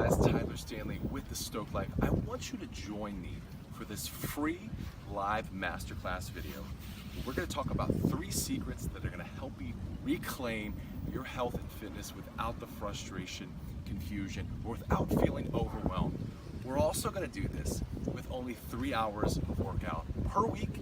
guys, Tyler Stanley with the Stoked Life. I want you to join me for this free live masterclass video. We're going to talk about 3 secrets that are going to help you reclaim your health and fitness without the frustration, confusion, or without feeling overwhelmed. We're also going to do this with only 3 hours of workout per week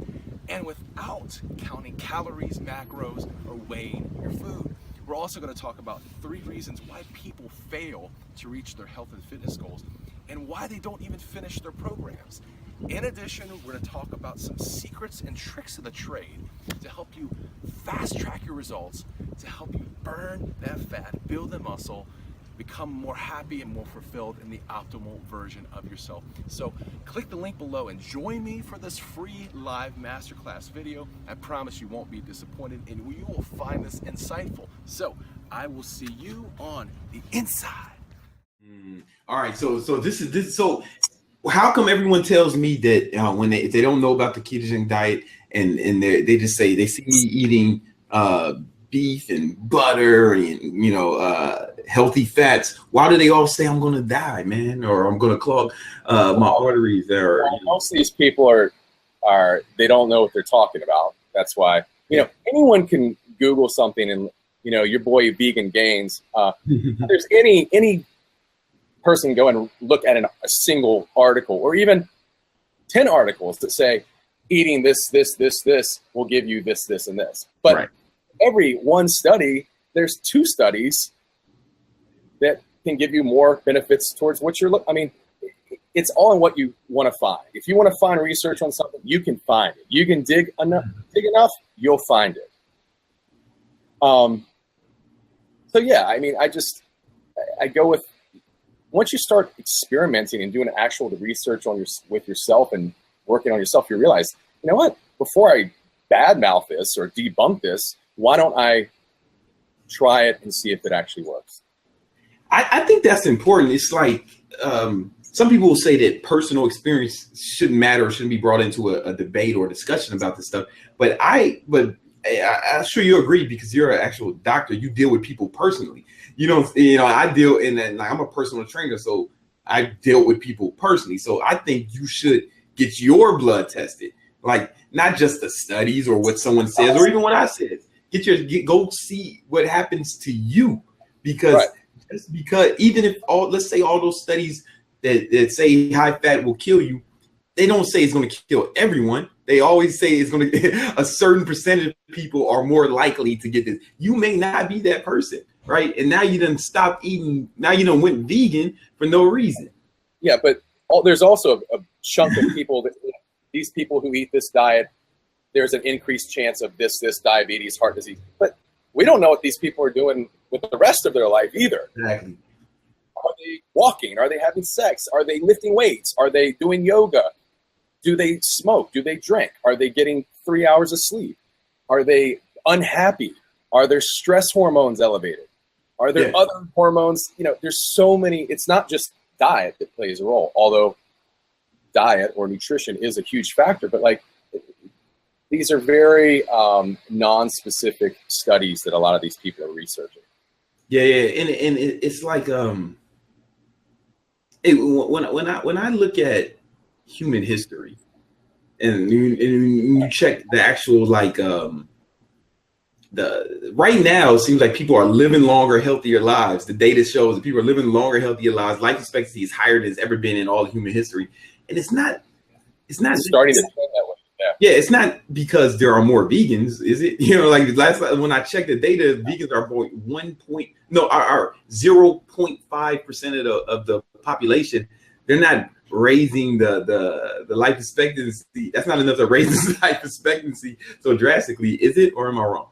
and without counting calories, macros, or weighing your food. We're also going to talk about 3 reasons why people fail to reach their health and fitness goals and why they don't even finish their programs. In addition, we're going to talk about some secrets and tricks of the trade to help you fast track your results, to help you burn that fat, build the muscle, become more happy and more fulfilled in the optimal version of yourself. So click the link below and join me for this free live masterclass video. I promise you won't be disappointed and you will find this insightful. So I will see you on the inside. All right, so so how come everyone tells me that when they don't know about the ketogenic diet and they just say they see me eating beef and butter and healthy fats, why do they all say I'm gonna die, man, or I'm gonna clog my arteries there? Most of these people are they don't know what they're talking about. That's why anyone can Google something and your boy Vegan Gains. There's any person go and look at a single article or even 10 articles that say eating this will give you this, and this. But right. Every one study, there's 2 studies that can give you more benefits towards what you're looking. I mean, it's all in what you want to find. If you want to find research on something, you can find it. You can dig enough, you'll find it. So yeah, I mean, I go with, once you start experimenting and doing actual research with yourself and working on yourself, you realize, you know what? Before I badmouth this or debunk this, why don't I try it and see if it actually works? I think that's important. It's like some people will say that personal experience shouldn't matter or shouldn't be brought into a debate or discussion about this stuff. But I'm sure you agree because you're an actual doctor. You deal with people personally. I deal I'm a personal trainer, so I deal with people personally. So I think you should get your blood tested, like not just the studies or what someone says or even what I said. Go see what happens to you, because right. Just because even if let's say all those studies that say high fat will kill you, they don't say it's going to kill everyone. They always say it's going to a certain percentage of people are more likely to get this. You may not be that person, right? And now you done stopped eating. Now you done went vegan for no reason. Yeah, but there's also a chunk of people that these people who eat this diet, there's an increased chance of this diabetes, heart disease. But we don't know what these people are doing with the rest of their life either. Exactly. Are they walking? Are they having sex? Are they lifting weights? Are they doing yoga? Do they smoke? Do they drink? Are they getting 3 hours of sleep? Are they unhappy? Are their stress hormones elevated? Are there other hormones? There's so many. It's not just diet that plays a role, although diet or nutrition is a huge factor. But these are very non-specific studies that a lot of these people are researching. Yeah, and it's like when I look at human history and you check the actual right now it seems like people are living longer, healthier lives. The data shows that people are living longer, healthier lives. Life expectancy is higher than it's ever been in all human history, and it's not starting to trend that way. Yeah, it's not because there are more vegans, is it? Last when I checked the data, vegans are 0.5% of the population. They're not raising the life expectancy. That's not enough to raise the life expectancy so drastically, is it? Or am I wrong?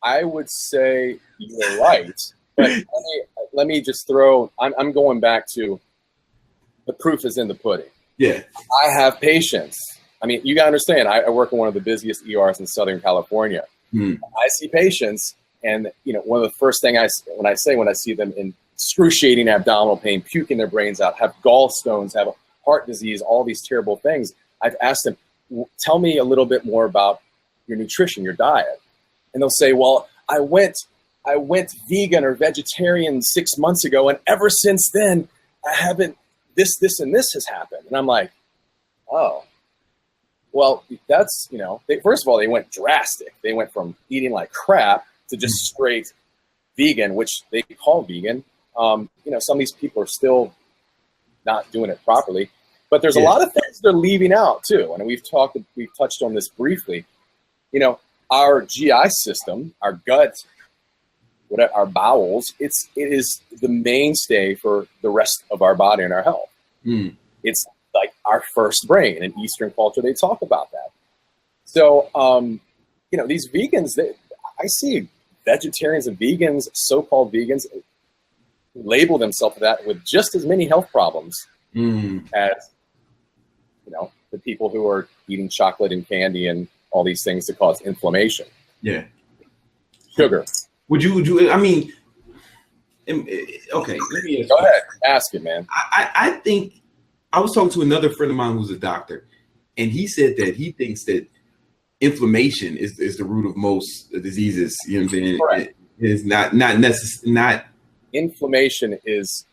I would say you're right, but let me just throw. I'm going back to the proof is in the pudding. Yeah, I have patients. I mean, you gotta understand. I work in one of the busiest ERs in Southern California. I see patients, and one of the first thing when I see them in excruciating abdominal pain, puking their brains out, have gallstones, have heart disease, all these terrible things. I've asked them, tell me a little bit more about your nutrition, your diet. And they'll say, well, I went I went vegan or vegetarian 6 months ago, and ever since then, I haven't, this, and this has happened. And I'm like, oh, well, that's, first of all, they went drastic. They went from eating like crap to just straight vegan, which they call vegan. Some of these people are still not doing it properly, but there's a lot of things they're leaving out too. And we've touched on this briefly. Our GI system, our gut, our bowels, it is the mainstay for the rest of our body and our health. It's like our first brain. In Eastern culture, they talk about that. So, these vegans, I see vegetarians and vegans, so-called vegans, label themselves that with just as many health problems as, the people who are eating chocolate and candy and all these things that cause inflammation. Yeah. Sugar. Would you, I mean, okay, let me go ahead. Ask it, man. I think I was talking to another friend of mine who's a doctor, and he said that he thinks that inflammation is the root of most diseases. You know what I'm saying? Correct. It is not. Inflammation is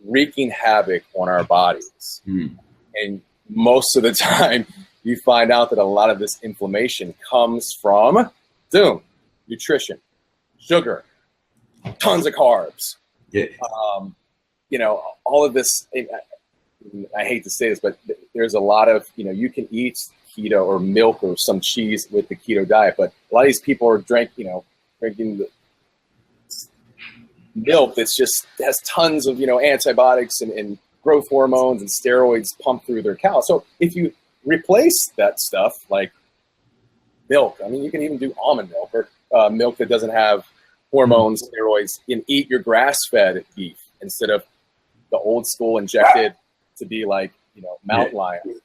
wreaking havoc on our bodies. And most of the time, you find out that a lot of this inflammation comes from nutrition, sugar, tons of carbs. Yeah. All of this, I hate to say this, but there's a lot of, you can eat keto or milk or some cheese with the keto diet, but a lot of these people are drinking the milk that's just has tons of, antibiotics and growth hormones and steroids pumped through their cows. So if you replace that stuff like milk, I mean, you can even do almond milk or milk that doesn't have hormones, steroids, and eat your grass-fed beef instead of the old school injected to be like, mountain lions.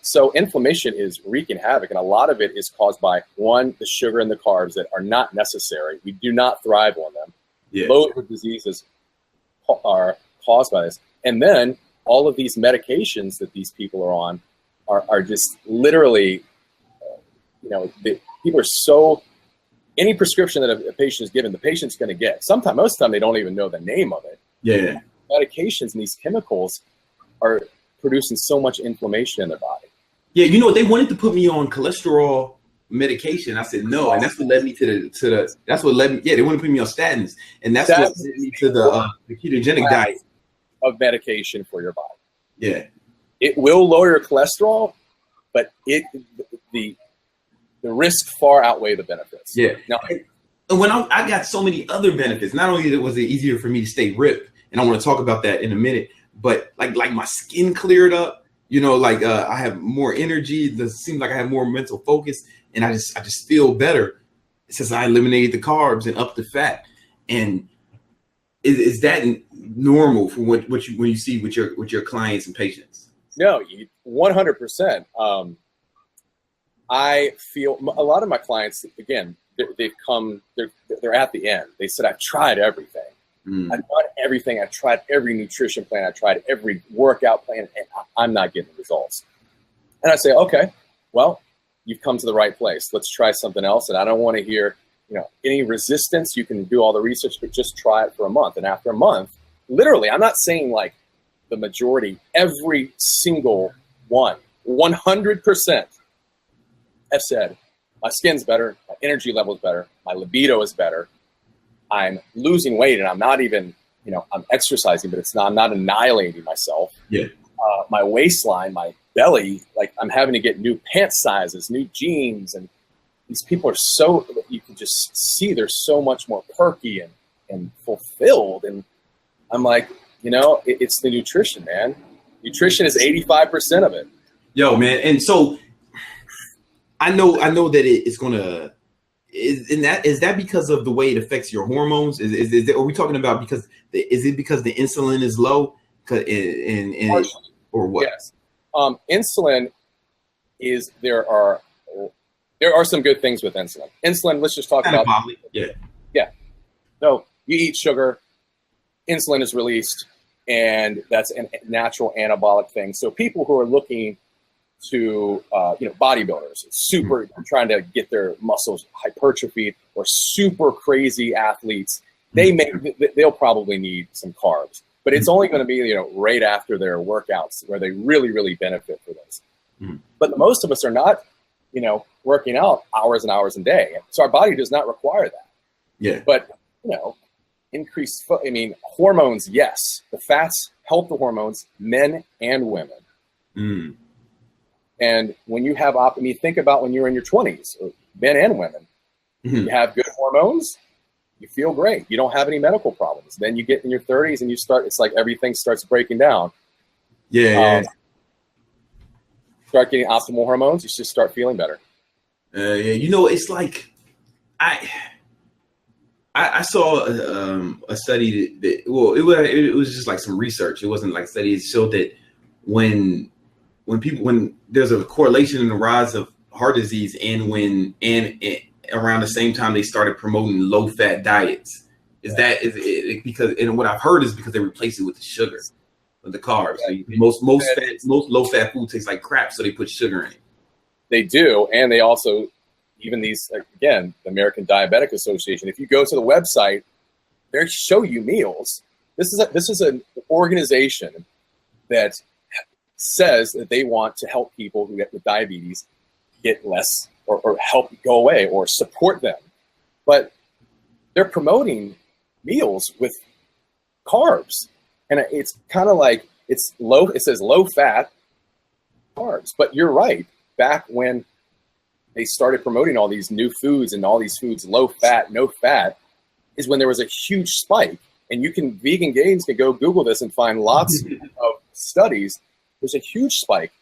So inflammation is wreaking havoc, and a lot of it is caused by, one, the sugar and the carbs that are not necessary. We do not thrive on them. Loads of diseases are caused by this. And then all of these medications that these people are on are just literally, people are so, any prescription that a patient is given, the patient's going to get. Most of the time, they don't even know the name of it. Yeah. Medications and these chemicals are producing so much inflammation in their body. Yeah, they wanted to put me on cholesterol medication. I said no, and that's what led me to the. That's what led me. Yeah, they want to put me on statins, and that's what led me to the ketogenic diet of medication for your body. Yeah, it will lower your cholesterol, but the risks far outweigh the benefits. Yeah. Now, and when I got so many other benefits, not only was it easier for me to stay ripped, and I want to talk about that in a minute, but like my skin cleared up. I have more energy. It seems like I have more mental focus, and I just feel better since I eliminated the carbs and upped the fat. And is that normal for when you see with your clients and patients? No, 100%. I feel a lot of my clients, again, they're at the end. They said, I've tried everything. I've done everything. I've tried every nutrition plan. I've tried every workout plan, and I'm not getting results. And I say, okay, well, you've come to the right place. Let's try something else. And I don't want to hear, any resistance. You can do all the research, but just try it for a month. And after a month, literally, I'm not saying like the majority, every single one, 100% have said, my skin's better, my energy level is better, my libido is better. I'm losing weight, and I'm not even, I'm exercising, but I'm not annihilating myself. Yeah. My waistline, my belly, like I'm having to get new pant sizes, new jeans, and these people are so, you can just see they're so much more perky and fulfilled. And I'm like, it's the nutrition, man. Nutrition is 85% of it. Yo, man. And so I know that it's going to, is that because of the way it affects your hormones? Are we talking about because the insulin is low, or what? Yes, insulin is there are some good things with insulin. Insulin, let's just talk about. Yeah. So you eat sugar, insulin is released, and that's a natural anabolic thing. So people who are looking to bodybuilders, super trying to get their muscles hypertrophied, or super crazy athletes. They'll probably need some carbs, but it's only going to be right after their workouts where they really, really benefit for this. But most of us are not working out hours and hours a day, so our body does not require that. Yeah. But increased hormones, yes, the fats help the hormones, men and women. And when you have think about when you're in your 20s, men and women, you have good hormones, you feel great, you don't have any medical problems. Then you get in your 30s and it's like everything starts breaking down. Start getting optimal hormones, you just start feeling better. It's like I saw a study that it was just like some research. It wasn't like studies. It showed that when there's a correlation in the rise of heart disease and around the same time they started promoting low fat diets. Is it because, and what I've heard is because they replace it with the sugar, with the carbs. Most low fat food tastes like crap, so they put sugar in it. They do, and they also, even these, again, the American Diabetic Association, if you go to the website, they show you meals. This is an organization that says that they want to help people who get with diabetes get less, or help go away, or support them. But they're promoting meals with carbs. And it's kind of like, it says low fat carbs. But you're right. Back when they started promoting all these new foods and all these foods, low fat, no fat, is when there was a huge spike. And vegan gains can go Google this and find lots of studies. There's a huge spike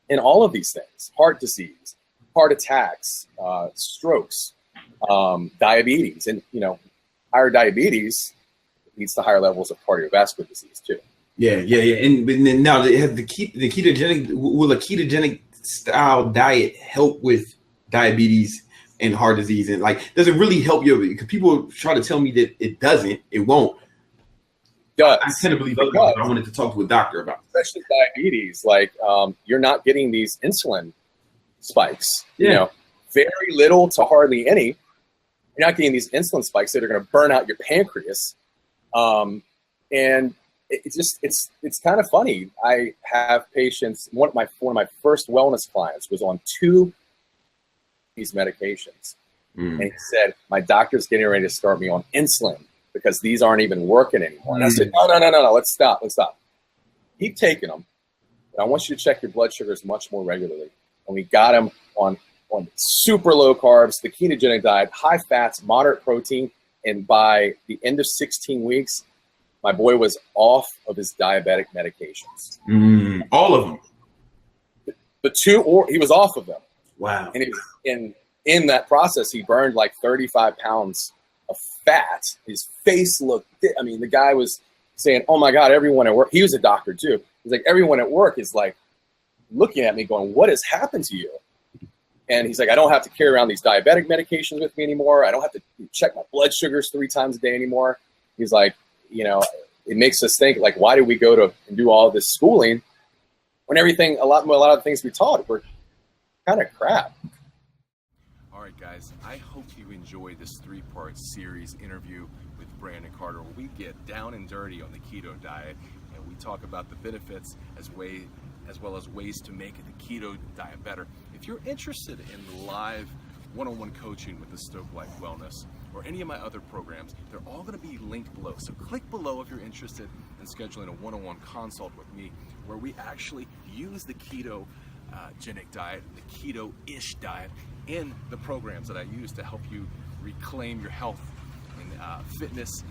in all of these things: heart disease, heart attacks, strokes, diabetes. And, higher diabetes leads to higher levels of cardiovascular disease too. Yeah. And then now they have the ketogenic. Will a ketogenic style diet help with diabetes and heart disease? And does it really help you? Because people try to tell me that it doesn't. It won't. I tend to believe it does. I wanted to talk to a doctor about it. Especially diabetes. You're not getting these insulin spikes. Very little to hardly any. You're not getting these insulin spikes that are going to burn out your pancreas. And it's kind of funny. I have patients. One of my first wellness clients was on 2 these medications, and he said, "My doctor's getting ready to start me on insulin because these aren't even working anymore." And I said, "No, let's stop. Keep taking them, but I want you to check your blood sugars much more regularly." And we got him on super low carbs, the ketogenic diet, high fats, moderate protein, and by the end of 16 weeks, my boy was off of his diabetic medications. All of them. The 2, or he was off of them. Wow. And in that process, he burned like 35 pounds of fat. His face looked, the guy was saying, "Oh my God, everyone at work," he was a doctor too. He's like, "Everyone at work is like looking at me going, what has happened to you?" And he's like, "I don't have to carry around these diabetic medications with me anymore. I don't have to check my blood sugars 3 times a day anymore." He's like, it makes us think, why did we go to and do all this schooling when a lot of the things we taught were kind of crap. All right, guys, I hope you enjoyed this 3-part series interview with Brandon Carter, where we get down and dirty on the keto diet, and we talk about the benefits as well as ways to make the keto diet better. If you're interested in live one-on-one coaching with the Stoked Life Wellness or any of my other programs, they're all going to be linked below. So click below if you're interested in scheduling a one-on-one consult with me, where we actually use the ketogenic diet, the keto-ish diet, in the programs that I use to help you reclaim your health and fitness,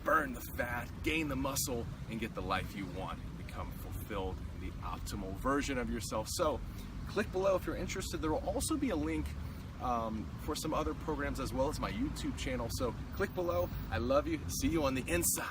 burn the fat, gain the muscle, and get the life you want, become fulfilled, the optimal version of yourself. So click below if you're interested. There will also be a link for some other programs as well as my YouTube channel. So click below. I love you. See you on the inside.